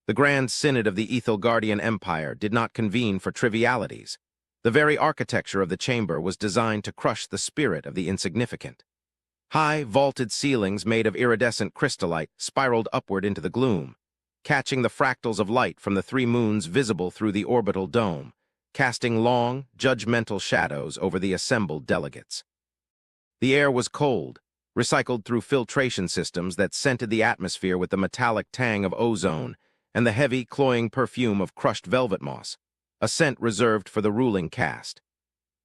The Grand Synod of the Ethelgardian Empire did not convene for trivialities. The very architecture of the chamber was designed to crush the spirit of the insignificant. High, vaulted ceilings made of iridescent crystallite spiraled upward into the gloom, catching the fractals of light from the three moons visible through the orbital dome, casting long, judgmental shadows over the assembled delegates. The air was cold, recycled through filtration systems that scented the atmosphere with the metallic tang of ozone and the heavy, cloying perfume of crushed velvet moss, a scent reserved for the ruling caste.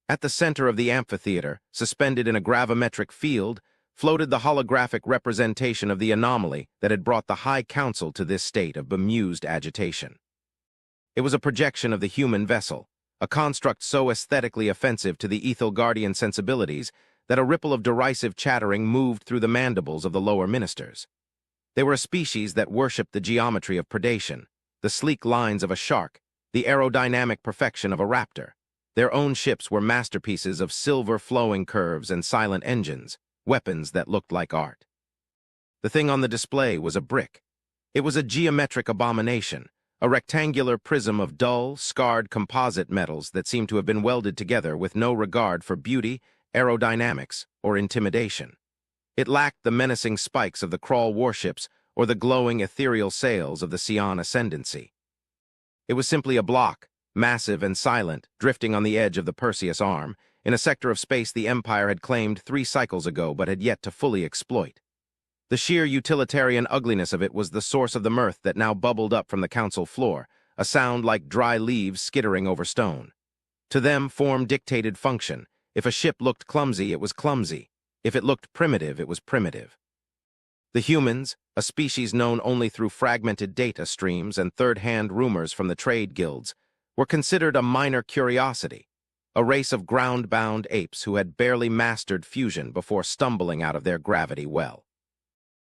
At the center of the amphitheater, suspended in a gravimetric field, floated the holographic representation of the anomaly that had brought the High Council to this state of bemused agitation. It was a projection of the human vessel, a construct so aesthetically offensive to the Ethelgardian sensibilities that a ripple of derisive chattering moved through the mandibles of the lower ministers. They were a species that worshipped the geometry of predation, the sleek lines of a shark, the aerodynamic perfection of a raptor. Their own ships were masterpieces of silver flowing curves and silent engines, weapons that looked like art. The thing on the display was a brick. It was a geometric abomination, a rectangular prism of dull, scarred composite metals that seemed to have been welded together with no regard for beauty, aerodynamics, or intimidation. It lacked the menacing spikes of the Krawl warships or the glowing ethereal sails of the Sion Ascendancy. It was simply a block, massive and silent, drifting on the edge of the Perseus Arm, in a sector of space the Empire had claimed 3 cycles ago but had yet to fully exploit. The sheer utilitarian ugliness of it was the source of the mirth that now bubbled up from the council floor, a sound like dry leaves skittering over stone. To them, form dictated function. If a ship looked clumsy, it was clumsy. If it looked primitive, it was primitive. The humans, a species known only through fragmented data streams and third-hand rumors from the trade guilds, were considered a minor curiosity, a race of ground-bound apes who had barely mastered fusion before stumbling out of their gravity well.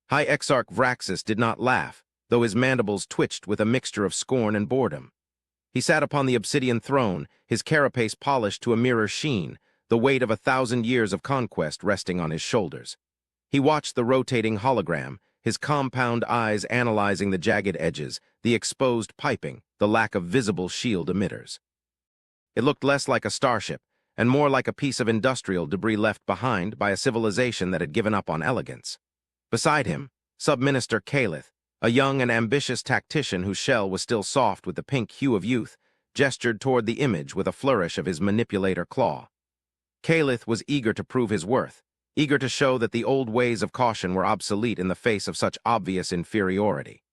High Exarch Vraxis did not laugh, though his mandibles twitched with a mixture of scorn and boredom. He sat upon the obsidian throne, his carapace polished to a mirror sheen, the weight of 1,000 years of conquest resting on his shoulders. He watched the rotating hologram, his compound eyes analyzing the jagged edges, the exposed piping, the lack of visible shield emitters. It looked less like a starship, and more like a piece of industrial debris left behind by a civilization that had given up on elegance. Beside him, Sub-Minister Calith, a young and ambitious tactician whose shell was still soft with the pink hue of youth, gestured toward the image with a flourish of his manipulator claw. Calith was eager to prove his worth, eager to show that the old ways of caution were obsolete in the face of such obvious inferiority.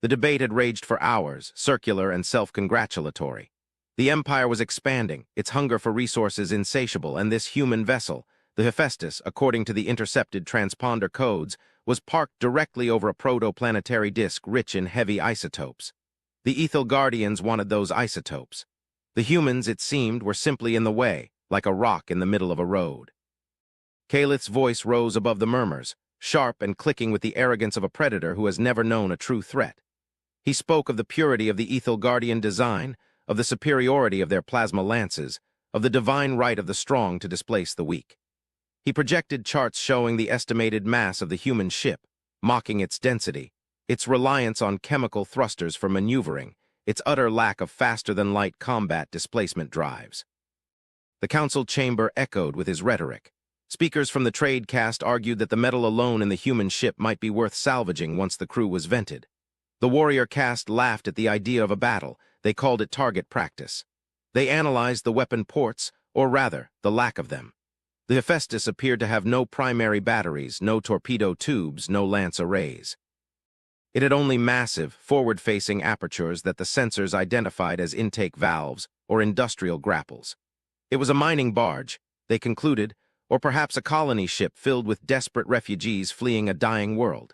The debate had raged for hours, circular and self-congratulatory. The Empire was expanding, its hunger for resources insatiable, and this human vessel, the Hephaestus, according to the intercepted transponder codes, was parked directly over a protoplanetary disk rich in heavy isotopes. The Ethelgardians wanted those isotopes. The humans, it seemed, were simply in the way, like a rock in the middle of a road. Calith's voice rose above the murmurs, sharp and clicking with the arrogance of a predator who has never known a true threat. He spoke of the purity of the Ethelgardian design, of the superiority of their plasma lances, of the divine right of the strong to displace the weak. He projected charts showing the estimated mass of the human ship, mocking its density, its reliance on chemical thrusters for maneuvering, its utter lack of faster-than-light combat displacement drives. The council chamber echoed with his rhetoric. Speakers from the trade caste argued that the metal alone in the human ship might be worth salvaging once the crew was vented. The warrior caste laughed at the idea of a battle. They called it target practice. They analyzed the weapon ports, or rather, the lack of them. The Hephaestus appeared to have no primary batteries, no torpedo tubes, no lance arrays. It had only massive, forward-facing apertures that the sensors identified as intake valves or industrial grapples. It was a mining barge, they concluded, or perhaps a colony ship filled with desperate refugees fleeing a dying world.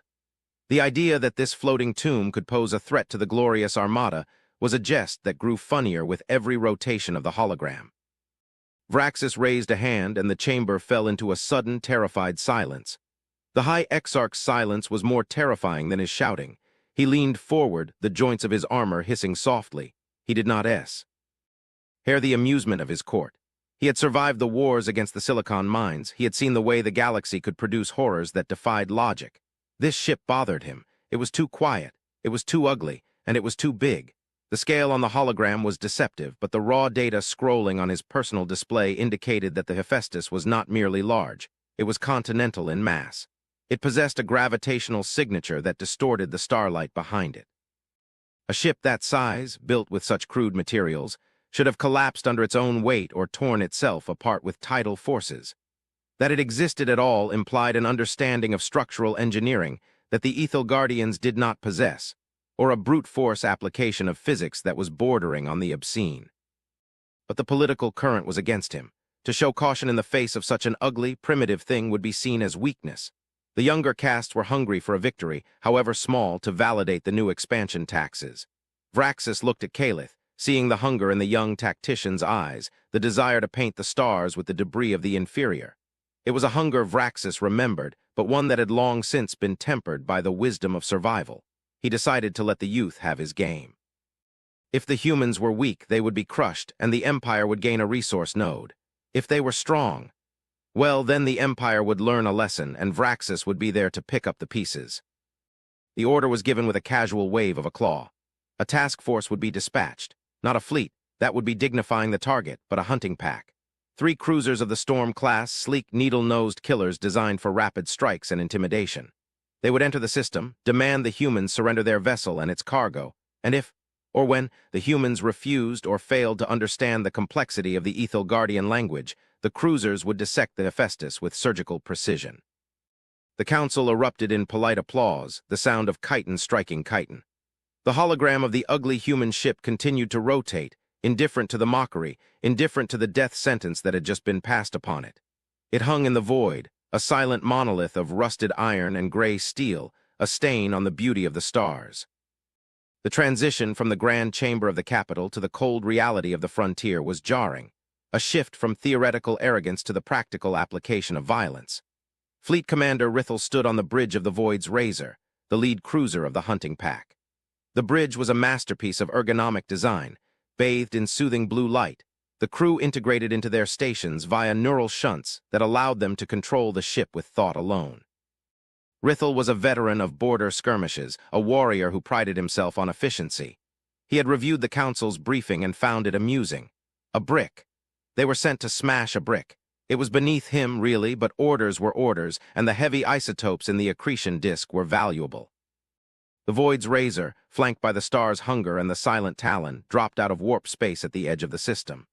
The idea that this floating tomb could pose a threat to the glorious armada was a jest that grew funnier with every rotation of the hologram. Vraxis raised a hand and the chamber fell into a sudden, terrified silence. The High Exarch's silence was more terrifying than his shouting. He leaned forward, the joints of his armor hissing softly. He did not hear the amusement of his court. He had survived the wars against the silicon mines. He had seen the way the galaxy could produce horrors that defied logic. This ship bothered him. It was too quiet. It was too ugly. and it was too big. The scale on the hologram was deceptive, but the raw data scrolling on his personal display indicated that the Hephaestus was not merely large, it was continental in mass. It possessed a gravitational signature that distorted the starlight behind it. A ship that size, built with such crude materials, should have collapsed under its own weight or torn itself apart with tidal forces. That it existed at all implied an understanding of structural engineering that the Ethel Guardians did not possess, or a brute force application of physics that was bordering on the obscene. But the political current was against him. To show caution in the face of such an ugly, primitive thing would be seen as weakness. The younger castes were hungry for a victory, however small, to validate the new expansion taxes. Vraxis looked at Calith, seeing the hunger in the young tactician's eyes, the desire to paint the stars with the debris of the inferior. It was a hunger Vraxis remembered, but one that had long since been tempered by the wisdom of survival. He decided to let the youth have his game. If the humans were weak, they would be crushed, and the Empire would gain a resource node. If they were strong, well, then the Empire would learn a lesson, and Vraxis would be there to pick up the pieces. The order was given with a casual wave of a claw. A task force would be dispatched. Not a fleet, that would be dignifying the target, but a hunting pack. 3 cruisers of the Storm class, sleek, needle-nosed killers designed for rapid strikes and intimidation. They would enter the system, demand the humans surrender their vessel and its cargo, and if, or when, the humans refused or failed to understand the complexity of the Ethel Guardian language, the cruisers would dissect the Hephaestus with surgical precision. The council erupted in polite applause, the sound of chitin striking chitin. The hologram of the ugly human ship continued to rotate, indifferent to the mockery, indifferent to the death sentence that had just been passed upon it. It hung in the void, a silent monolith of rusted iron and gray steel, a stain on the beauty of the stars. The transition from the grand chamber of the capital to the cold reality of the frontier was jarring, a shift from theoretical arrogance to the practical application of violence. Fleet Commander Rithel stood on the bridge of the Void's Razor, the lead cruiser of the hunting pack. The bridge was a masterpiece of ergonomic design, bathed in soothing blue light. The crew integrated into their stations via neural shunts that allowed them to control the ship with thought alone. Rithel was a veteran of border skirmishes, a warrior who prided himself on efficiency. He had reviewed the council's briefing and found it amusing. A brick. They were sent to smash a brick. It was beneath him, really, but orders were orders, and the heavy isotopes in the accretion disk were valuable. The Void's Razor, flanked by the star's Hunger and the Silent Talon, dropped out of warp space at the edge of the system.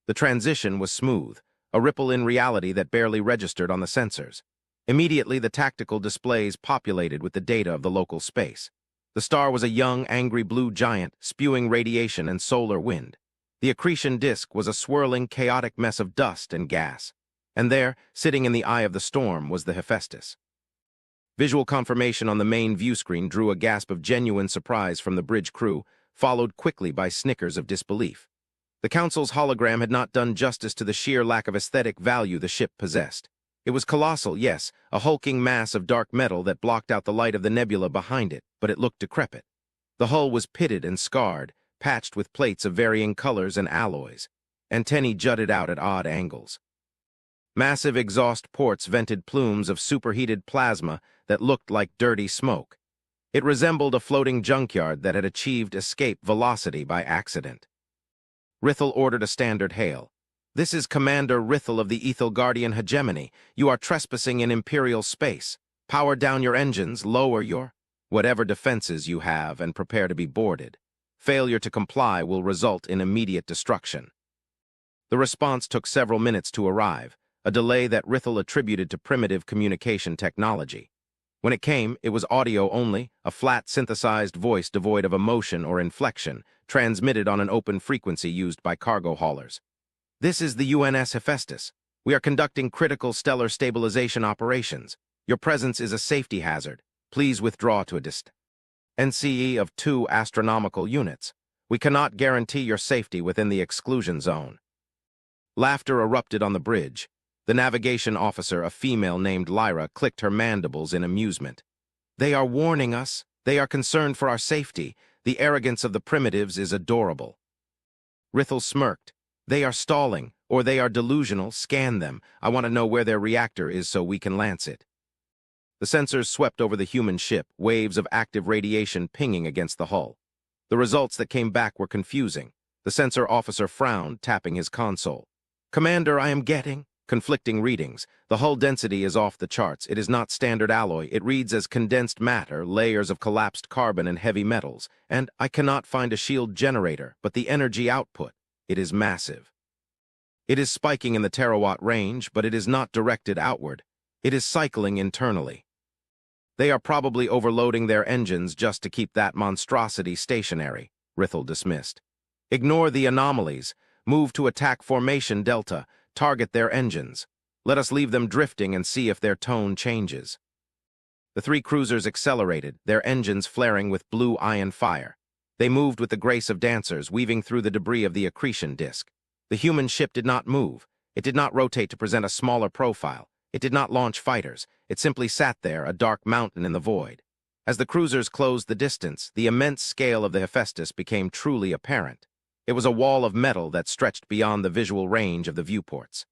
The transition was smooth, a ripple in reality that barely registered on the sensors. Immediately, the tactical displays populated with the data of the local space. The star was a young, angry blue giant, spewing radiation and solar wind. The accretion disk was a swirling, chaotic mess of dust and gas. And there, sitting in the eye of the storm, was the Hephaestus. Visual confirmation on the main view screen drew a gasp of genuine surprise from the bridge crew, followed quickly by snickers of disbelief. The Council's hologram had not done justice to the sheer lack of aesthetic value the ship possessed. It was colossal, yes, a hulking mass of dark metal that blocked out the light of the nebula behind it, but it looked decrepit. The hull was pitted and scarred, patched with plates of varying colors and alloys. Antennae jutted out at odd angles. Massive exhaust ports vented plumes of superheated plasma that looked like dirty smoke. It resembled a floating junkyard that had achieved escape velocity by accident. Rithel ordered a standard hail. "This is Commander Rithel of the Ethel Guardian Hegemony. You are trespassing in Imperial space. Power down your engines, lower your whatever defenses you have, and prepare to be boarded. Failure to comply will result in immediate destruction." The response took several minutes to arrive, a delay that Rithel attributed to primitive communication technology. When it came, it was audio only, a flat, synthesized voice devoid of emotion or inflection, transmitted on an open frequency used by cargo haulers. "This is the UNS Hephaestus. We are conducting critical stellar stabilization operations. Your presence is a safety hazard. Please withdraw to a distance. NCE of 2 astronomical units. We cannot guarantee your safety within the exclusion zone." Laughter erupted on the bridge. The navigation officer, a female named Lyra, clicked her mandibles in amusement. "They are warning us. They are concerned for our safety. The arrogance of the primitives is adorable." Rithel smirked. "They are stalling, or they are delusional. Scan them. I want to know where their reactor is so we can lance it." The sensors swept over the human ship, waves of active radiation pinging against the hull. The results that came back were confusing. The sensor officer frowned, tapping his console. "Commander, I am getting conflicting readings. The hull density is off the charts. It is not standard alloy. It reads as condensed matter, layers of collapsed carbon and heavy metals. And I cannot find a shield generator, but the energy output, it is massive. It is spiking in the terawatt range, but it is not directed outward. It is cycling internally. They are probably overloading their engines just to keep that monstrosity stationary," Rithel dismissed. "Ignore the anomalies. Move to attack formation Delta. Target their engines. Let us leave them drifting and see if their tone changes." The three cruisers accelerated, their engines flaring with blue ion fire. They moved with the grace of dancers, weaving through the debris of the accretion disk. The human ship did not move. It did not rotate to present a smaller profile. It did not launch fighters. It simply sat there, a dark mountain in the void. As the cruisers closed the distance, the immense scale of the Hephaestus became truly apparent. It was a wall of metal that stretched beyond the visual range of the viewports.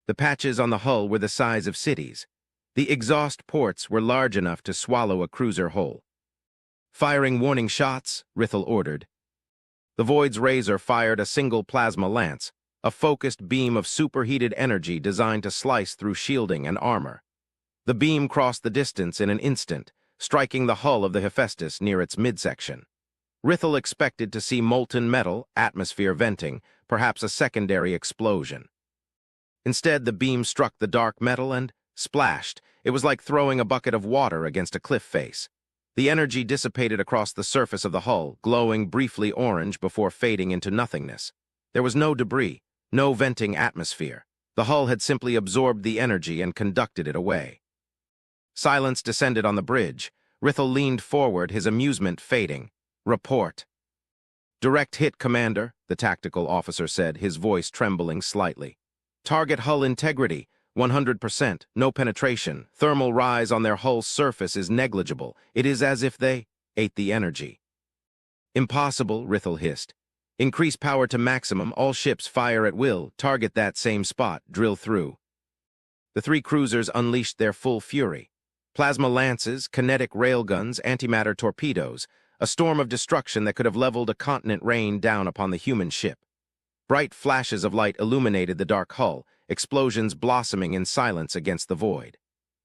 The patches on the hull were the size of cities. The exhaust ports were large enough to swallow a cruiser whole. "Firing warning shots," Rithel ordered. The Void's razor fired a single plasma lance, a focused beam of superheated energy designed to slice through shielding and armor. The beam crossed the distance in an instant, striking the hull of the Hephaestus near its midsection. Rithel expected to see molten metal, atmosphere venting, perhaps a secondary explosion. Instead, the beam struck the dark metal and splashed. It was like throwing a bucket of water against a cliff face. The energy dissipated across the surface of the hull, glowing briefly orange before fading into nothingness. There was no debris, no venting atmosphere. The hull had simply absorbed the energy and conducted it away. Silence descended on the bridge. Rithel leaned forward, his amusement fading. "Report." "Direct hit, Commander," the tactical officer said, his voice trembling slightly. "Target hull integrity, 100%, no penetration. Thermal rise on their hull surface is negligible. It is as if they ate the energy." "Impossible," Rithel hissed. "Increase power to maximum, all ships fire at will, target that same spot, drill through." The three cruisers unleashed their full fury. Plasma lances, kinetic railguns, antimatter torpedoes, a storm of destruction that could have leveled a continent rained down upon the human ship. Bright flashes of light illuminated the dark hull, explosions blossoming in silence against the void.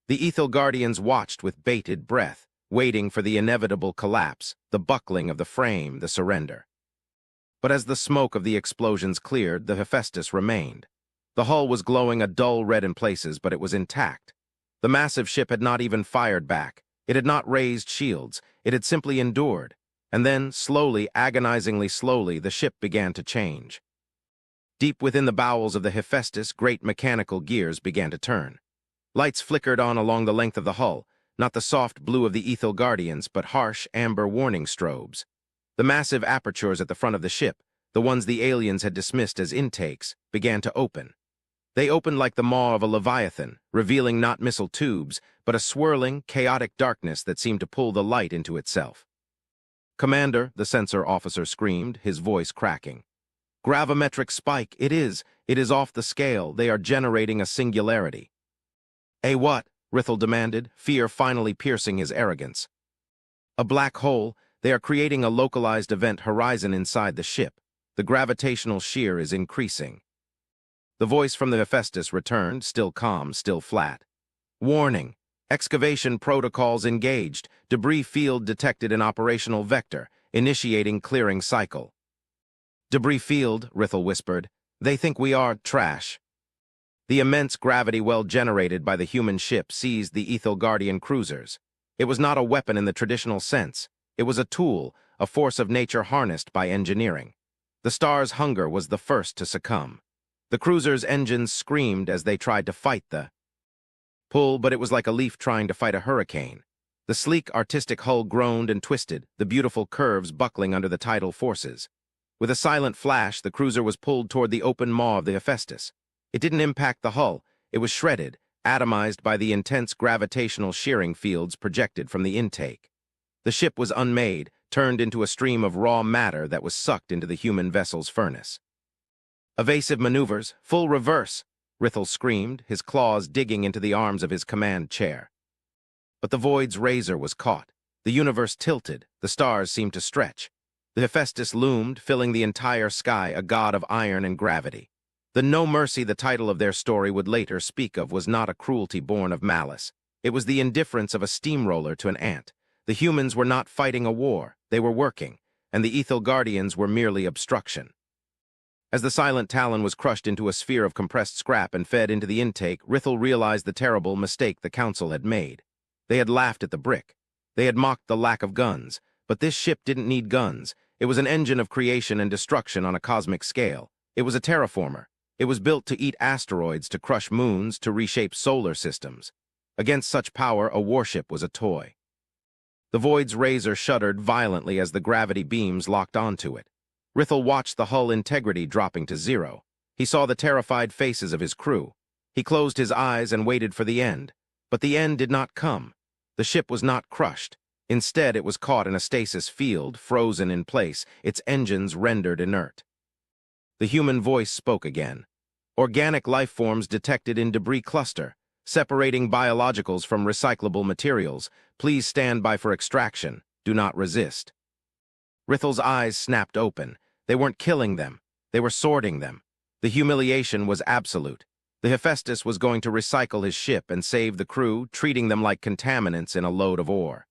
The Ethel Guardians watched with bated breath, waiting for the inevitable collapse, the buckling of the frame, the surrender. But as the smoke of the explosions cleared, the Hephaestus remained. The hull was glowing a dull red in places, but it was intact. The massive ship had not even fired back. It had not raised shields. It had simply endured. And then, slowly, agonizingly slowly, the ship began to change. Deep within the bowels of the Hephaestus, great mechanical gears began to turn. Lights flickered on along the length of the hull, not the soft blue of the Ethel Guardians, but harsh amber warning strobes. The massive apertures at the front of the ship, the ones the aliens had dismissed as intakes, began to open. They opened like the maw of a leviathan, revealing not missile tubes, but a swirling, chaotic darkness that seemed to pull the light into itself. "Commander," the sensor officer screamed, his voice cracking. "Gravimetric spike, it is off the scale. They are generating a singularity." "A what?" Rithel demanded, fear finally piercing his arrogance. "A black hole. They are creating a localized event horizon inside the ship. The gravitational shear is increasing." The voice from the Hephaestus returned, still calm, still flat. "Warning. Excavation protocols engaged. Debris field detected in operational vector. Initiating clearing cycle." "Debris field," Rithel whispered. "They think we are trash." The immense gravity well generated by the human ship seized the Ethel Guardian cruisers. It was not a weapon in the traditional sense. It was a tool, a force of nature harnessed by engineering. The star's hunger was the first to succumb. The cruiser's engines screamed as they tried to fight the pull, but it was like a leaf trying to fight a hurricane. The sleek, artistic hull groaned and twisted, the beautiful curves buckling under the tidal forces. With a silent flash, the cruiser was pulled toward the open maw of the Hephaestus. It didn't impact the hull. It was shredded, atomized by the intense gravitational shearing fields projected from the intake. The ship was unmade, turned into a stream of raw matter that was sucked into the human vessel's furnace. "Evasive maneuvers, full reverse," Rithel screamed, his claws digging into the arms of his command chair. But the Void's razor was caught. The universe tilted, the stars seemed to stretch. The Hephaestus loomed, filling the entire sky, a god of iron and gravity. The no mercy the title of their story would later speak of was not a cruelty born of malice. It was the indifference of a steamroller to an ant. The humans were not fighting a war, they were working, and the Ethel Guardians were merely obstruction. As the silent talon was crushed into a sphere of compressed scrap and fed into the intake, Rithel realized the terrible mistake the Council had made. They had laughed at the brick. They had mocked the lack of guns, but this ship didn't need guns. It was an engine of creation and destruction on a cosmic scale. It was a terraformer. It was built to eat asteroids, to crush moons, to reshape solar systems. Against such power, a warship was a toy. The Void's razor shuddered violently as the gravity beams locked onto it. Rithel watched the hull integrity dropping to zero. He saw the terrified faces of his crew. He closed his eyes and waited for the end. But the end did not come. The ship was not crushed. Instead, it was caught in a stasis field, frozen in place, its engines rendered inert. The human voice spoke again. Organic life forms detected in debris cluster, separating biologicals from recyclable materials. Please stand by for extraction. Do not resist. Rithel's eyes snapped open. They weren't killing them. They were sorting them. The humiliation was absolute. The Hephaestus was going to recycle his ship and save the crew, treating them like contaminants in a load of ore.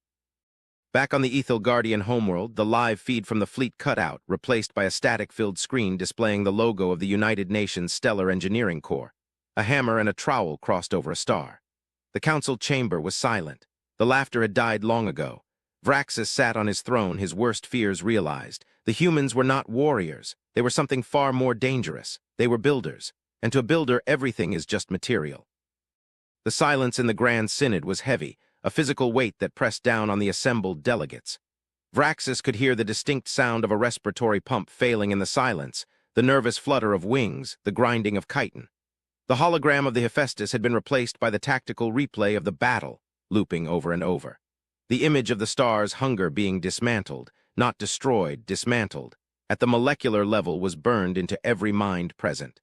Back on the Ethel Guardian homeworld, the live feed from the fleet cut out, replaced by a static-filled screen displaying the logo of the United Nations Stellar Engineering Corps. A hammer and a trowel crossed over a star. The council chamber was silent. The laughter had died long ago. Vraxis sat on his throne, his worst fears realized. The humans were not warriors. They were something far more dangerous. They were builders. And to a builder, everything is just material. The silence in the Grand Synod was heavy, a physical weight that pressed down on the assembled delegates. Vraxis could hear the distinct sound of a respiratory pump failing in the silence, the nervous flutter of wings, the grinding of chitin. The hologram of the Hephaestus had been replaced by the tactical replay of the battle, looping over and over. The image of the star's hunger being dismantled, not destroyed, dismantled, at the molecular level was burned into every mind present.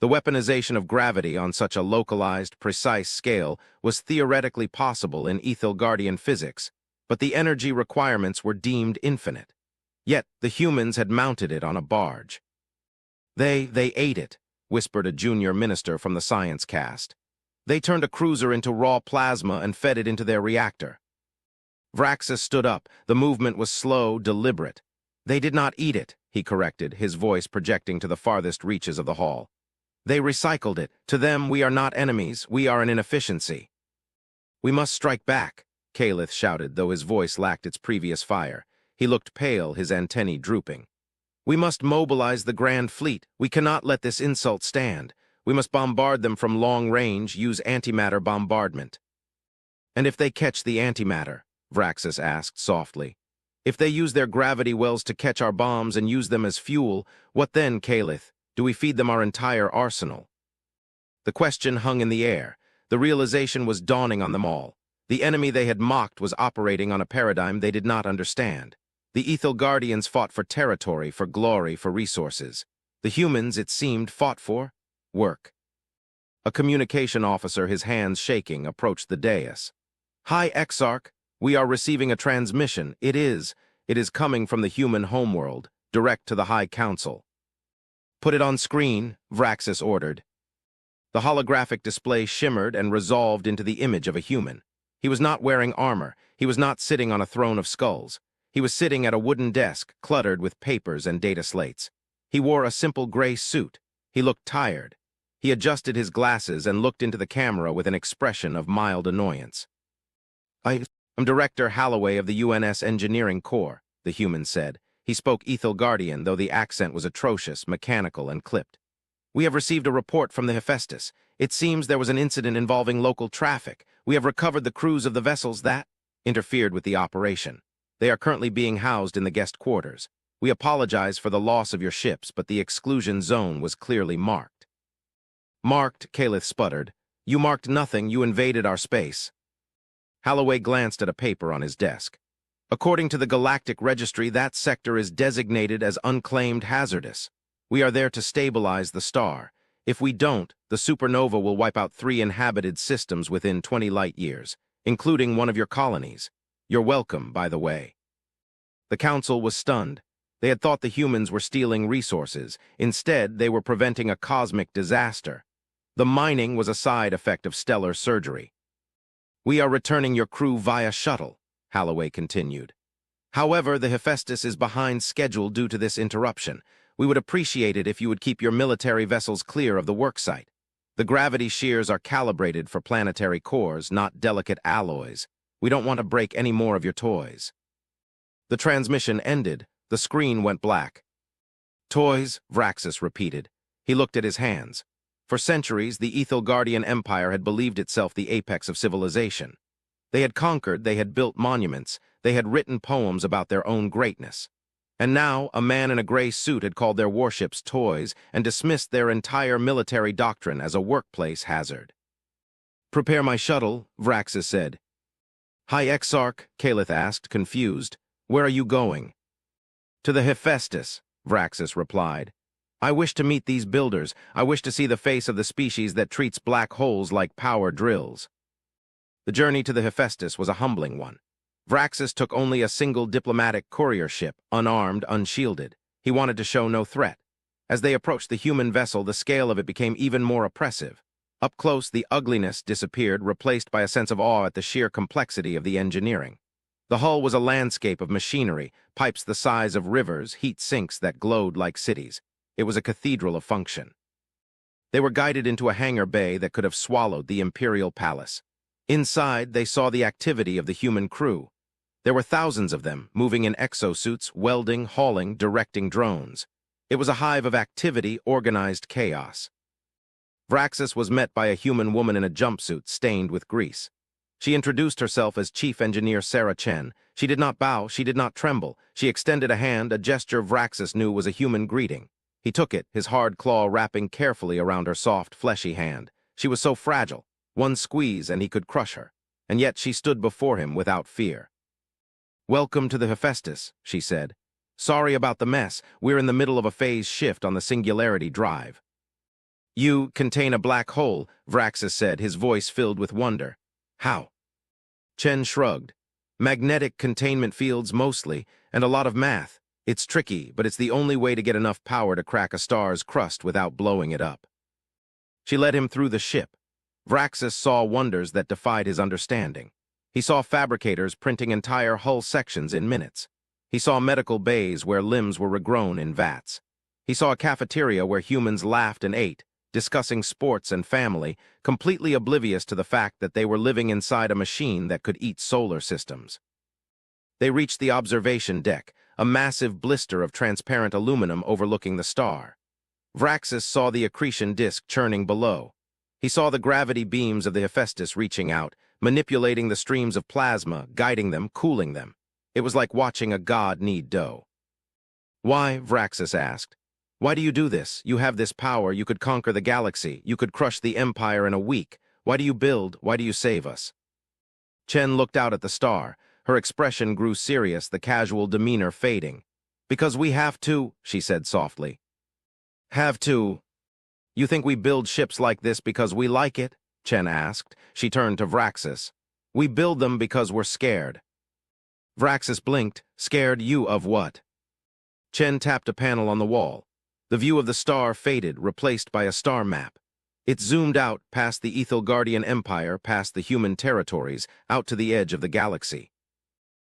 The weaponization of gravity on such a localized, precise scale was theoretically possible in Ethel Guardian physics, but the energy requirements were deemed infinite. Yet the humans had mounted it on a barge. They ate it, whispered a junior minister from the science cast. They turned a cruiser into raw plasma and fed it into their reactor. Vraxis stood up. The movement was slow, deliberate. They did not eat it, he corrected, his voice projecting to the farthest reaches of the hall. They recycled it. To them, we are not enemies. We are an inefficiency. We must strike back, Calith shouted, though his voice lacked its previous fire. He looked pale, his antennae drooping. We must mobilize the Grand Fleet. We cannot let this insult stand. We must bombard them from long range, use antimatter bombardment. And if they catch the antimatter? Vraxis asked softly. If they use their gravity wells to catch our bombs and use them as fuel, what then, Calith? Do we feed them our entire arsenal? The question hung in the air. The realization was dawning on them all. The enemy they had mocked was operating on a paradigm they did not understand. The Ethel Guardians fought for territory, for glory, for resources. The humans, it seemed, fought for work. A communication officer, his hands shaking, approached the dais. Hi, Exarch. We are receiving a transmission. It is coming from the human homeworld, direct to the High Council. Put it on screen, Vraxis ordered. The holographic display shimmered and resolved into the image of a human. He was not wearing armor. He was not sitting on a throne of skulls. He was sitting at a wooden desk, cluttered with papers and data slates. He wore a simple gray suit. He looked tired. He adjusted his glasses and looked into the camera with an expression of mild annoyance. I'm Director Halloway of the UNS Engineering Corps, the human said. He spoke Ethel Guardian, though the accent was atrocious, mechanical, and clipped. We have received a report from the Hephaestus. It seems there was an incident involving local traffic. We have recovered the crews of the vessels that interfered with the operation. They are currently being housed in the guest quarters. We apologize for the loss of your ships, but the exclusion zone was clearly marked. Marked, Calith sputtered. You marked nothing. You invaded our space. Halloway glanced at a paper on his desk. According to the Galactic Registry, that sector is designated as unclaimed hazardous. We are there to stabilize the star. If we don't, the supernova will wipe out 3 inhabited systems within 20 light-years, including one of your colonies. You're welcome, by the way. The council was stunned. They had thought the humans were stealing resources. Instead, they were preventing a cosmic disaster. The mining was a side effect of stellar surgery. "We are returning your crew via shuttle," Holloway continued. "However, the Hephaestus is behind schedule due to this interruption. We would appreciate it if you would keep your military vessels clear of the worksite. The gravity shears are calibrated for planetary cores, not delicate alloys. We don't want to break any more of your toys." The transmission ended. The screen went black. "Toys," Vraxis repeated. He looked at his hands. For centuries, the Ethelgardian Empire had believed itself the apex of civilization. They had conquered, they had built monuments, they had written poems about their own greatness. And now, a man in a gray suit had called their warships toys and dismissed their entire military doctrine as a workplace hazard. "Prepare my shuttle," Vraxis said. "Hi, Exarch," Kalith asked, confused. "Where are you going?" "To the Hephaestus," Vraxis replied. "I wish to meet these builders. I wish to see the face of the species that treats black holes like power drills." The journey to the Hephaestus was a humbling one. Vraxis took only a single diplomatic courier ship, unarmed, unshielded. He wanted to show no threat. As they approached the human vessel, the scale of it became even more oppressive. Up close, the ugliness disappeared, replaced by a sense of awe at the sheer complexity of the engineering. The hull was a landscape of machinery, pipes the size of rivers, heat sinks that glowed like cities. It was a cathedral of function. They were guided into a hangar bay that could have swallowed the imperial palace. Inside, they saw the activity of the human crew. There were thousands of them, moving in exosuits, welding, hauling, directing drones. It was a hive of activity, organized chaos. Vraxis was met by a human woman in a jumpsuit stained with grease. She introduced herself as Chief Engineer Sarah Chen. She did not bow, she did not tremble. She extended a hand, a gesture Vraxis knew was a human greeting. He took it, his hard claw wrapping carefully around her soft, fleshy hand. She was so fragile. One squeeze and he could crush her. And yet she stood before him without fear. "Welcome to the Hephaestus," she said. "Sorry about the mess. We're in the middle of a phase shift on the Singularity Drive." "You contain a black hole," Vraxis said, his voice filled with wonder. "How?" Chen shrugged. "Magnetic containment fields mostly, and a lot of math. It's tricky, but it's the only way to get enough power to crack a star's crust without blowing it up." She led him through the ship. Vraxis saw wonders that defied his understanding. He saw fabricators printing entire hull sections in minutes. He saw medical bays where limbs were regrown in vats. He saw a cafeteria where humans laughed and ate, discussing sports and family, completely oblivious to the fact that they were living inside a machine that could eat solar systems. They reached the observation deck, a massive blister of transparent aluminum overlooking the star. Vraxis saw the accretion disk churning below. He saw the gravity beams of the Hephaestus reaching out, manipulating the streams of plasma, guiding them, cooling them. It was like watching a god knead dough. "Why?" Vraxis asked. "Why do you do this? You have this power, you could conquer the galaxy, you could crush the Empire in a week. Why do you build? Why do you save us?" Chen looked out at the star. Her expression grew serious, the casual demeanor fading. "Because we have to," she said softly. "Have to." "You think we build ships like this because we like it?" Chen asked. She turned to Vraxis. "We build them because we're scared." Vraxis blinked. "Scared you of what?" Chen tapped a panel on the wall. The view of the star faded, replaced by a star map. It zoomed out, past the Ethelgardian Empire, past the human territories, out to the edge of the galaxy.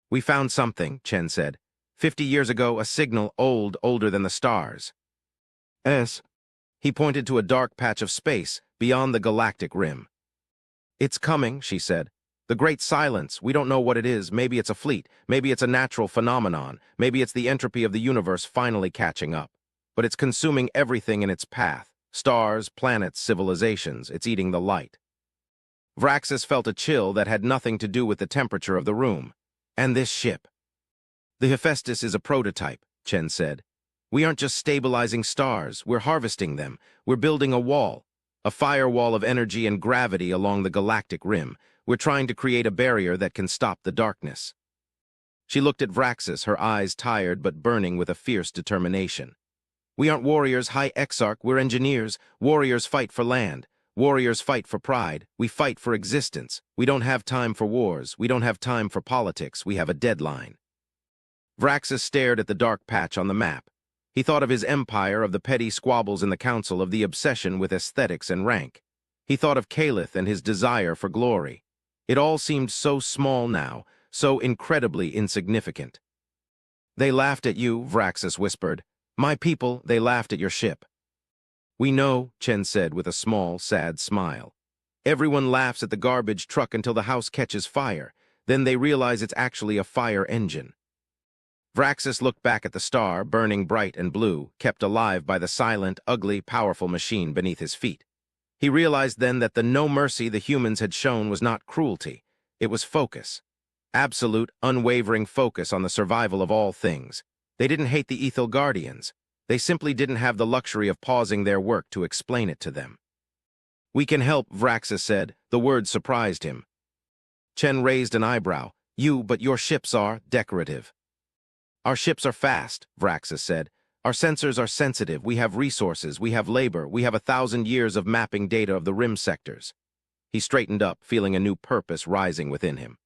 "We found something," Chen said. 50 years ago, a signal older than the stars." "S." He pointed to a dark patch of space, beyond the galactic rim. "It's coming," she said. "The Great Silence, we don't know what it is. Maybe it's a fleet. Maybe it's a natural phenomenon. Maybe it's the entropy of the universe finally catching up. But it's consuming everything in its path. Stars, planets, civilizations. It's eating the light." Vraxis felt a chill that had nothing to do with the temperature of the room. "And this ship." "The Hephaestus is a prototype," Chen said. "We aren't just stabilizing stars. We're harvesting them. We're building a wall. A firewall of energy and gravity along the galactic rim. We're trying to create a barrier that can stop the darkness." She looked at Vraxis, her eyes tired but burning with a fierce determination. "We aren't warriors, High Exarch, we're engineers. Warriors fight for land. Warriors fight for pride. We fight for existence. We don't have time for wars. We don't have time for politics. We have a deadline." Vraxis stared at the dark patch on the map. He thought of his empire, of the petty squabbles in the council, of the obsession with aesthetics and rank. He thought of Calith and his desire for glory. It all seemed so small now, so incredibly insignificant. "They laughed at you," Vraxis whispered. "My people, they laughed at your ship." "We know," Chen said with a small, sad smile. "Everyone laughs at the garbage truck until the house catches fire. Then they realize it's actually a fire engine." Vraxis looked back at the star, burning bright and blue, kept alive by the silent, ugly, powerful machine beneath his feet. He realized then that the no mercy the humans had shown was not cruelty. It was focus. Absolute, unwavering focus on the survival of all things. They didn't hate the Ethel Guardians. They simply didn't have the luxury of pausing their work to explain it to them. "We can help," Vraxis said. The word surprised him. Chen raised an eyebrow. But your ships are decorative." "Our ships are fast," Vraxis said. "Our sensors are sensitive. We have resources. We have labor. We have 1,000 years of mapping data of the rim sectors." He straightened up, feeling a new purpose rising within him.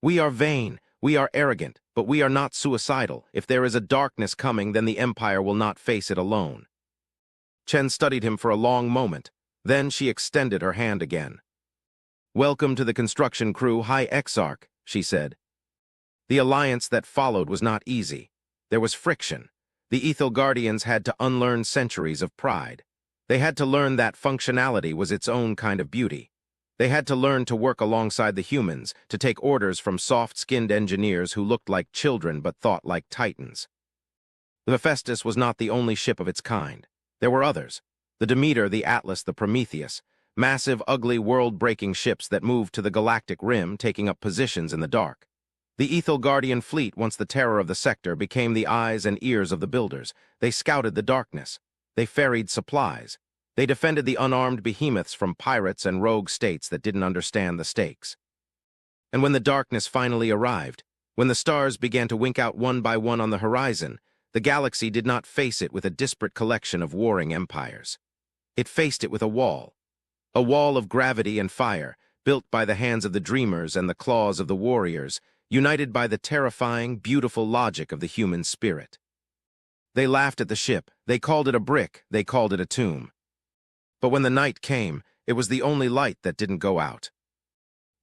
"We are vain. We are arrogant. But we are not suicidal. If there is a darkness coming, then the Empire will not face it alone." Chen studied him for a long moment. Then she extended her hand again. "Welcome to the construction crew, High Exarch," she said. The alliance that followed was not easy. There was friction. The Ethel Guardians had to unlearn centuries of pride. They had to learn that functionality was its own kind of beauty. They had to learn to work alongside the humans, to take orders from soft-skinned engineers who looked like children but thought like titans. The Hephaestus was not the only ship of its kind. There were others. The Demeter, the Atlas, the Prometheus. Massive, ugly, world-breaking ships that moved to the galactic rim, taking up positions in the dark. The Ethel Guardian fleet, once the terror of the sector, became the eyes and ears of the builders. They scouted the darkness. They ferried supplies. They defended the unarmed behemoths from pirates and rogue states that didn't understand the stakes. And when the darkness finally arrived, when the stars began to wink out one by one on the horizon, the galaxy did not face it with a disparate collection of warring empires. It faced it with a wall of gravity and fire, built by the hands of the dreamers and the claws of the warriors, united by the terrifying, beautiful logic of the human spirit. They laughed at the ship. They called it a brick. They called it a tomb. But when the night came, it was the only light that didn't go out.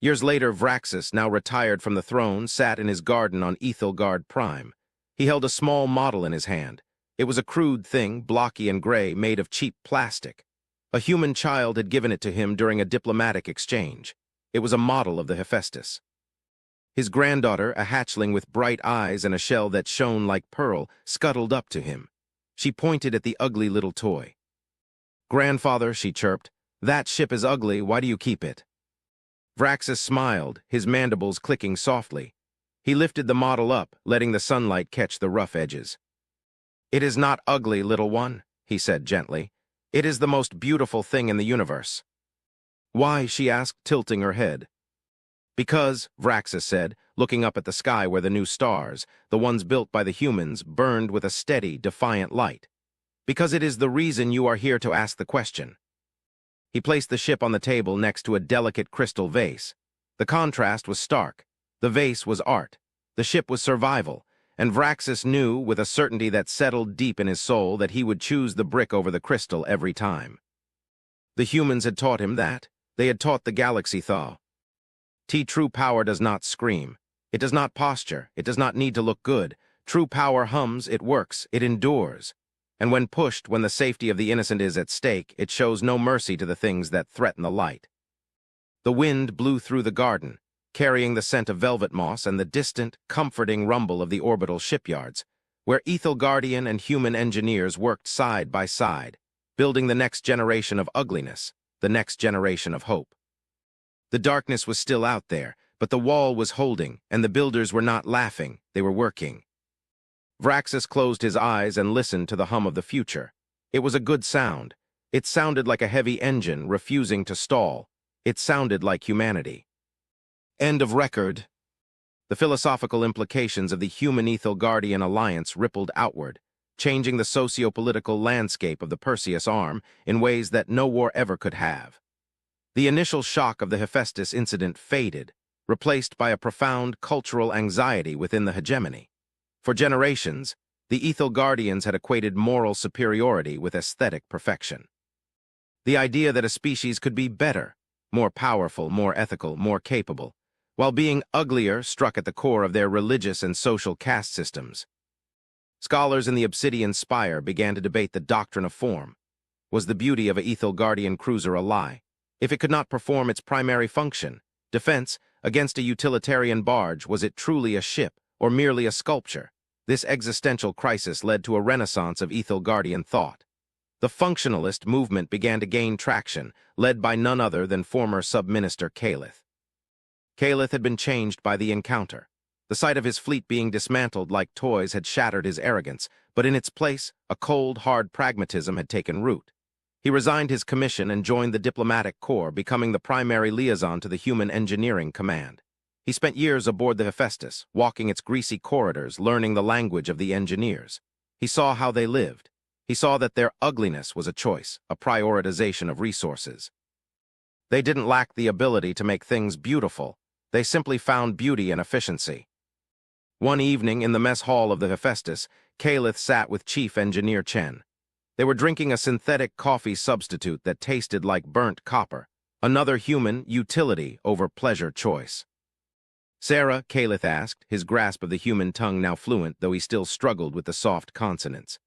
Years later, Vraxis, now retired from the throne, sat in his garden on Ethelgard Prime. He held a small model in his hand. It was a crude thing, blocky and gray, made of cheap plastic. A human child had given it to him during a diplomatic exchange. It was a model of the Hephaestus. His granddaughter, a hatchling with bright eyes and a shell that shone like pearl, scuttled up to him. She pointed at the ugly little toy. "Grandfather," she chirped, "that ship is ugly. Why do you keep it?" Vraxis smiled, his mandibles clicking softly. He lifted the model up, letting the sunlight catch the rough edges. "It is not ugly, little one," he said gently. "It is the most beautiful thing in the universe." "Why?" she asked, tilting her head. "Because," Vraxis said, looking up at the sky where the new stars, the ones built by the humans, burned with a steady, defiant light. "Because it is the reason you are here to ask the question." He placed the ship on the table next to a delicate crystal vase. The contrast was stark. The vase was art. The ship was survival. And Vraxis knew, with a certainty that settled deep in his soul, that he would choose the brick over the crystal every time. The humans had taught him that. They had taught the galaxy thaw. True power does not scream. It does not posture. It does not need to look good. True power hums, it works, it endures. And when pushed, when the safety of the innocent is at stake, it shows no mercy to the things that threaten the light. The wind blew through the garden, carrying the scent of velvet moss and the distant, comforting rumble of the orbital shipyards, where Ethel Guardian and human engineers worked side by side, building the next generation of ugliness, the next generation of hope. The darkness was still out there, but the wall was holding, and the builders were not laughing, they were working. Vraxis closed his eyes and listened to the hum of the future. It was a good sound. It sounded like a heavy engine refusing to stall. It sounded like humanity. End of record. The philosophical implications of the human-Ethel Guardian alliance rippled outward, changing the socio-political landscape of the Perseus Arm in ways that no war ever could have. The initial shock of the Hephaestus incident faded, replaced by a profound cultural anxiety within the hegemony. For generations, the Ethel Guardians had equated moral superiority with aesthetic perfection. The idea that a species could be better, more powerful, more ethical, more capable, while being uglier struck at the core of their religious and social caste systems. Scholars in the Obsidian Spire began to debate the doctrine of form. Was the beauty of a Ethel Guardian cruiser a lie? If it could not perform its primary function, defense, against a utilitarian barge, was it truly a ship or merely a sculpture? This existential crisis led to a renaissance of Ethel Guardian thought. The functionalist movement began to gain traction, led by none other than former Sub-Minister Calith. Calith had been changed by the encounter. The sight of his fleet being dismantled like toys had shattered his arrogance, but in its place, a cold, hard pragmatism had taken root. He resigned his commission and joined the diplomatic corps, becoming the primary liaison to the Human Engineering Command. He spent years aboard the Hephaestus, walking its greasy corridors, learning the language of the engineers. He saw how they lived. He saw that their ugliness was a choice, a prioritization of resources. They didn't lack the ability to make things beautiful. They simply found beauty in efficiency. One evening in the mess hall of the Hephaestus, Calith sat with Chief Engineer Chen. They were drinking a synthetic coffee substitute that tasted like burnt copper, another human utility over pleasure choice. "Sarah," Calith asked, his grasp of the human tongue now fluent, though he still struggled with the soft consonants.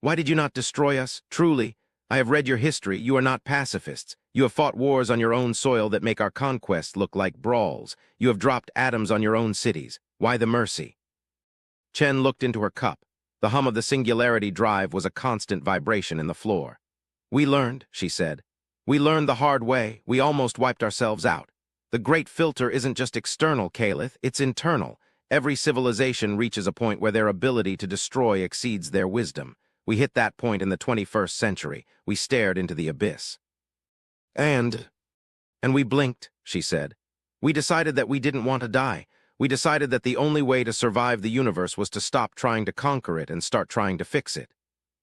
"Why did you not destroy us? Truly, I have read your history. You are not pacifists. You have fought wars on your own soil that make our conquests look like brawls. You have dropped atoms on your own cities. Why the mercy?" Chen looked into her cup. The hum of the Singularity drive was a constant vibration in the floor. "We learned," she said. "We learned the hard way. We almost wiped ourselves out. The great filter isn't just external, Calith, it's internal. Every civilization reaches a point where their ability to destroy exceeds their wisdom. We hit that point in the 21st century. We stared into the abyss. And we blinked," she said. "We decided that we didn't want to die. We decided that the only way to survive the universe was to stop trying to conquer it and start trying to fix it.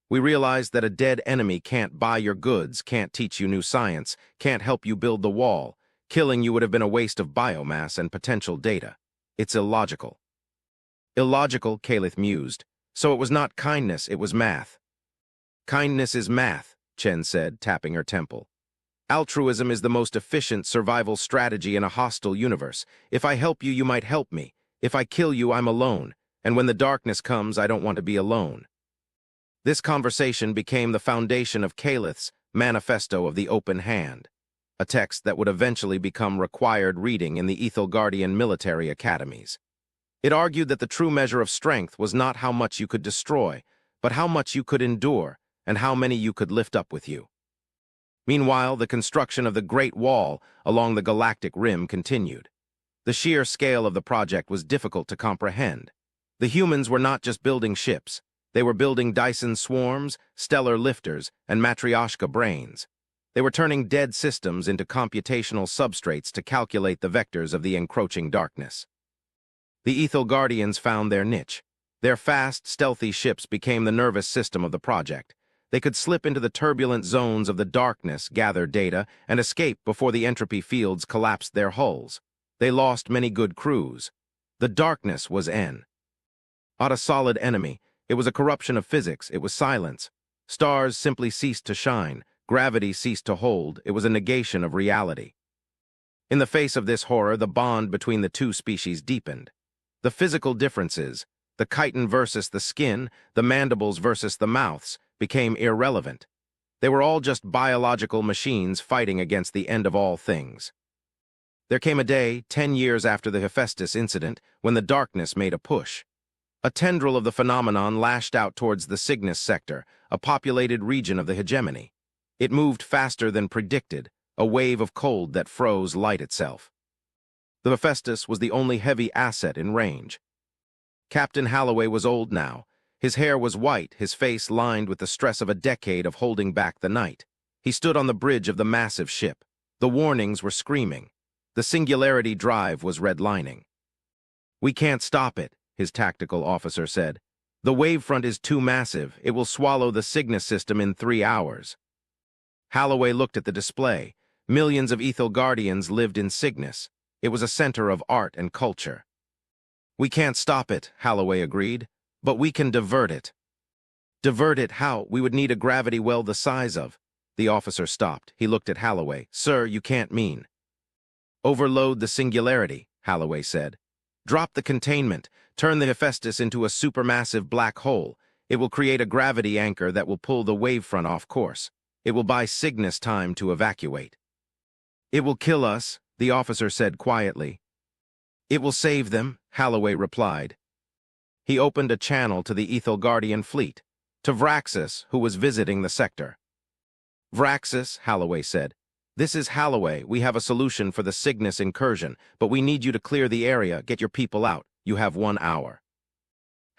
We realized that a dead enemy can't buy your goods, can't teach you new science, can't help you build the wall. Killing you would have been a waste of biomass and potential data. It's illogical." "Illogical," Calith mused. "So it was not kindness, it was math." "Kindness is math," Chen said, tapping her temple. "Altruism is the most efficient survival strategy in a hostile universe. If I help you, you might help me. If I kill you, I'm alone. And when the darkness comes, I don't want to be alone." This conversation became the foundation of Calith's Manifesto of the Open Hand, a text that would eventually become required reading in the Ethel Guardian military academies. It argued that the true measure of strength was not how much you could destroy, but how much you could endure and how many you could lift up with you. Meanwhile, the construction of the Great Wall along the galactic rim continued. The sheer scale of the project was difficult to comprehend. The humans were not just building ships. They were building Dyson swarms, stellar lifters, and Matryoshka brains. They were turning dead systems into computational substrates to calculate the vectors of the encroaching darkness. The Ethel Guardians found their niche. Their fast, stealthy ships became the nervous system of the project. They could slip into the turbulent zones of the darkness, gather data, and escape before the entropy fields collapsed their hulls. They lost many good crews. The darkness was not a solid enemy. It was a corruption of physics. It was silence. Stars simply ceased to shine. Gravity ceased to hold. It was a negation of reality. In the face of this horror, the bond between the two species deepened. The physical differences, the chitin versus the skin, the mandibles versus the mouths, became irrelevant. They were all just biological machines fighting against the end of all things. There came a day, 10 years after the Hephaestus incident, when the darkness made a push. A tendril of the phenomenon lashed out towards the Cygnus sector, a populated region of the hegemony. It moved faster than predicted, a wave of cold that froze light itself. The Hephaestus was the only heavy asset in range. Captain Holloway was old now. His hair was white, his face lined with the stress of a decade of holding back the night. He stood on the bridge of the massive ship. The warnings were screaming. The Singularity drive was redlining. "We can't stop it," his tactical officer said. "The wavefront is too massive. It will swallow the Cygnus system in 3 hours." Holloway looked at the display. Millions of Ethel Guardians lived in Cygnus. It was a center of art and culture. "We can't stop it," Holloway agreed. But we can divert it. Divert it how? We would need a gravity well the size of. The officer stopped. He looked at Holloway. Sir, you can't mean. Overload the singularity, Holloway said. Drop the containment. Turn the Hephaestus into a supermassive black hole. It will create a gravity anchor that will pull the wavefront off course. It will buy Cygnus time to evacuate. It will kill us, the officer said quietly. It will save them, Holloway replied. He opened a channel to the Ethelgardian fleet, to Vraxis, who was visiting the sector. Vraxis, Holloway said. This is Holloway. We have a solution for the Cygnus incursion, but we need you to clear the area, get your people out. You have 1 hour.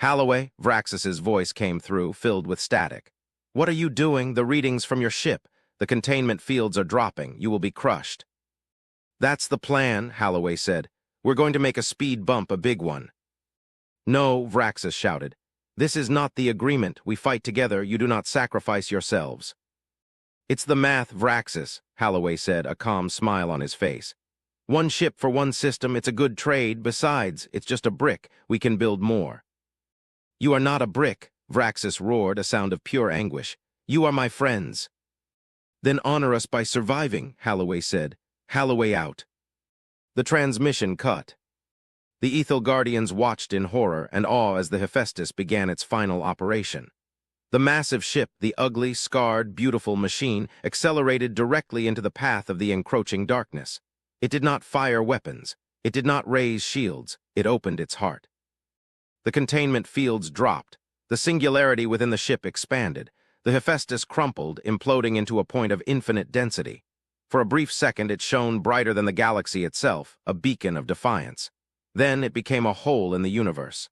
Holloway, Vraxis's voice came through, filled with static. What are you doing? The readings from your ship. The containment fields are dropping. You will be crushed. That's the plan, Holloway said. We're going to make a speed bump, a big one. No, Vraxis shouted. This is not the agreement. We fight together. You do not sacrifice yourselves. It's the math, Vraxis, Holloway said, a calm smile on his face. 1 ship for 1 system, it's a good trade. Besides, it's just a brick. We can build more. You are not a brick, Vraxis roared, a sound of pure anguish. You are my friends. Then honor us by surviving, Holloway said. Holloway out. The transmission cut. The Ethelgardians watched in horror and awe as the Hephaestus began its final operation. The massive ship, the ugly, scarred, beautiful machine, accelerated directly into the path of the encroaching darkness. It did not fire weapons. It did not raise shields. It opened its heart. The containment fields dropped. The singularity within the ship expanded. The Hephaestus crumpled, imploding into a point of infinite density. For a brief second it shone brighter than the galaxy itself, a beacon of defiance. Then it became a hole in the universe.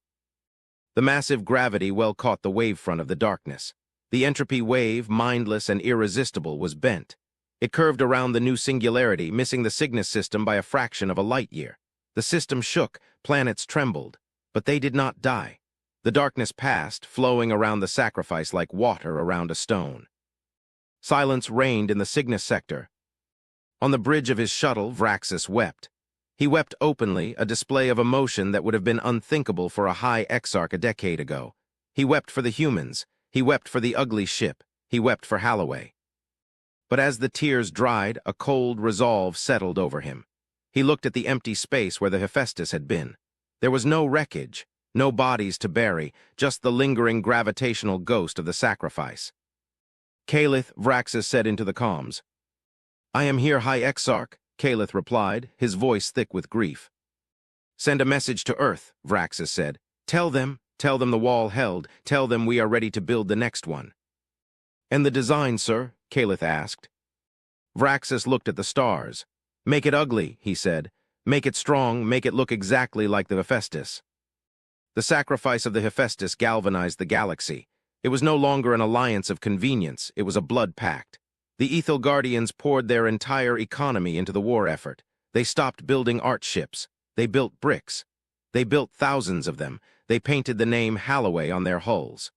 The massive gravity well caught the wavefront of the darkness. The entropy wave, mindless and irresistible, was bent. It curved around the new singularity, missing the Cygnus system by a fraction of a light-year. The system shook, planets trembled, but they did not die. The darkness passed, flowing around the sacrifice like water around a stone. Silence reigned in the Cygnus sector. On the bridge of his shuttle, Vraxis wept. He wept openly, a display of emotion that would have been unthinkable for a high exarch a decade ago. He wept for the humans. He wept for the ugly ship. He wept for Holloway. But as the tears dried, a cold resolve settled over him. He looked at the empty space where the Hephaestus had been. There was no wreckage, no bodies to bury, just the lingering gravitational ghost of the sacrifice. Calith, Vraxis said into the comms. I am here, High Exarch, Calith replied, his voice thick with grief. Send a message to Earth, Vraxis said. Tell them the wall held, tell them we are ready to build the next one. And the design, sir? Calith asked. Vraxis looked at the stars. Make it ugly, he said. Make it strong, make it look exactly like the Hephaestus. The sacrifice of the Hephaestus galvanized the galaxy. It was no longer an alliance of convenience, it was a blood pact. The Ethelgardians poured their entire economy into the war effort. They stopped building art ships. They built bricks. They built thousands of them. They painted the name Holloway on their hulls.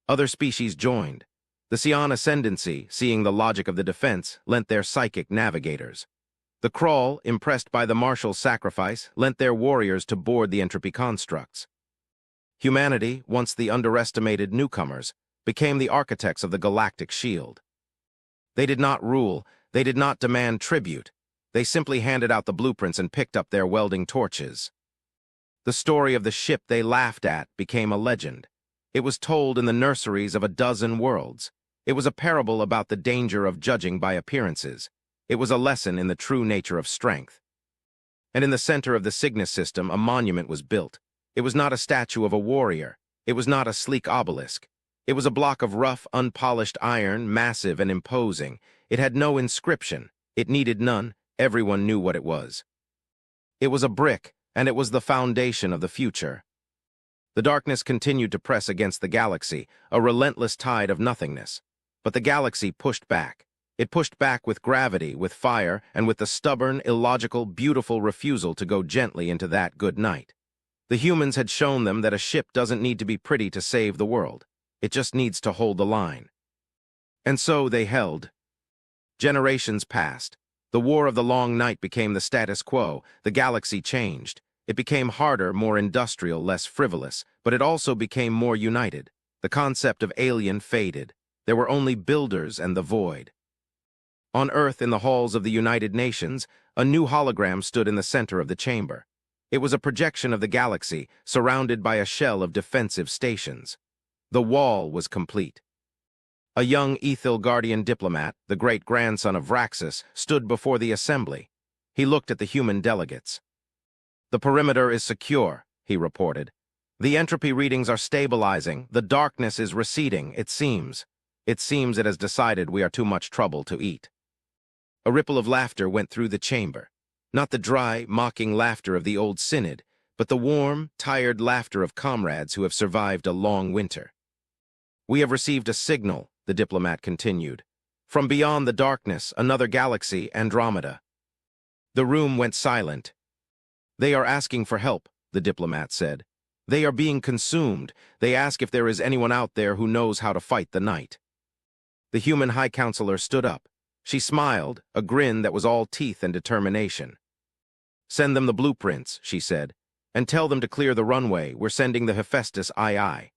Other species joined. The Sion Ascendancy, seeing the logic of the defense, lent their psychic navigators. The Krull, impressed by the Marshal's sacrifice, lent their warriors to board the entropy constructs. Humanity, once the underestimated newcomers, became the architects of the galactic shield. They did not rule, they did not demand tribute. They simply handed out the blueprints and picked up their welding torches. The story of the ship they laughed at became a legend. It was told in the nurseries of a dozen worlds. It was a parable about the danger of judging by appearances. It was a lesson in the true nature of strength. And in the center of the Cygnus system, a monument was built. It was not a statue of a warrior. It was not a sleek obelisk. It was a block of rough, unpolished iron, massive and imposing. It had no inscription. It needed none. Everyone knew what it was. It was a brick, and it was the foundation of the future. The darkness continued to press against the galaxy, a relentless tide of nothingness. But the galaxy pushed back. It pushed back with gravity, with fire, and with the stubborn, illogical, beautiful refusal to go gently into that good night. The humans had shown them that a ship doesn't need to be pretty to save the world. It just needs to hold the line. And so they held. Generations passed. The War of the Long Night became the status quo. The galaxy changed. It became harder, more industrial, less frivolous, but it also became more united. The concept of alien faded. There were only builders and the void. On Earth, in the halls of the United Nations, a new hologram stood in the center of the chamber. It was a projection of the galaxy, surrounded by a shell of defensive stations. The wall was complete. A young Guardian diplomat, the great-grandson of Vraxis, stood before the assembly. He looked at the human delegates. "The perimeter is secure," he reported. "The entropy readings are stabilizing. The darkness is receding, it seems. It seems it has decided we are too much trouble to eat." A ripple of laughter went through the chamber. Not the dry, mocking laughter of the old synod, but the warm, tired laughter of comrades who have survived a long winter. "We have received a signal," the diplomat continued. "From beyond the darkness, another galaxy, Andromeda." The room went silent. "They are asking for help," the diplomat said. "They are being consumed. They ask if there is anyone out there who knows how to fight the night." The human high counselor stood up. She smiled, a grin that was all teeth and determination. "Send them the blueprints," she said, "and tell them to clear the runway. We're sending the Hephaestus II."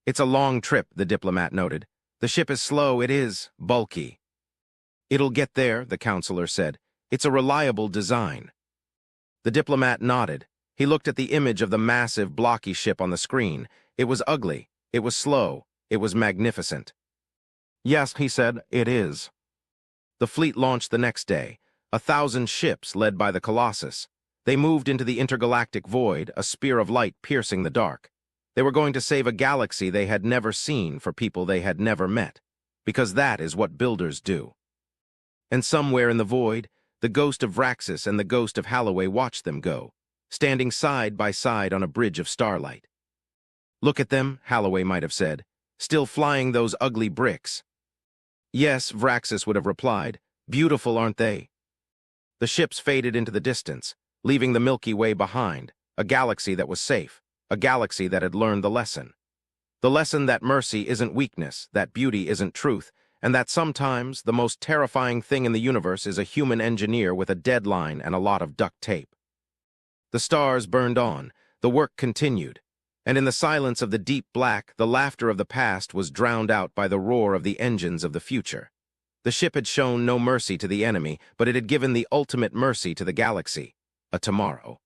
"It's a long trip," the diplomat noted. "The ship is slow, it is bulky." "It'll get there," the counselor said. "It's a reliable design." The diplomat nodded. He looked at the image of the massive, blocky ship on the screen. It was ugly. It was slow. It was magnificent. "Yes," he said, "it is." The fleet launched the next day, 1,000 ships led by the Colossus. They moved into the intergalactic void, a spear of light piercing the dark. They were going to save a galaxy they had never seen for people they had never met, because that is what builders do. And somewhere in the void, the ghost of Vraxis and the ghost of Halloway watched them go, standing side by side on a bridge of starlight. "Look at them," Halloway might have said, "still flying those ugly bricks." "Yes," Vraxis would have replied, "beautiful, aren't they?" The ships faded into the distance, leaving the Milky Way behind, a galaxy that was safe, a galaxy that had learned the lesson. The lesson that mercy isn't weakness, that beauty isn't truth, and that sometimes the most terrifying thing in the universe is a human engineer with a deadline and a lot of duct tape. The stars burned on, the work continued, and in the silence of the deep black, the laughter of the past was drowned out by the roar of the engines of the future. The ship had shown no mercy to the enemy, but it had given the ultimate mercy to the galaxy, a tomorrow.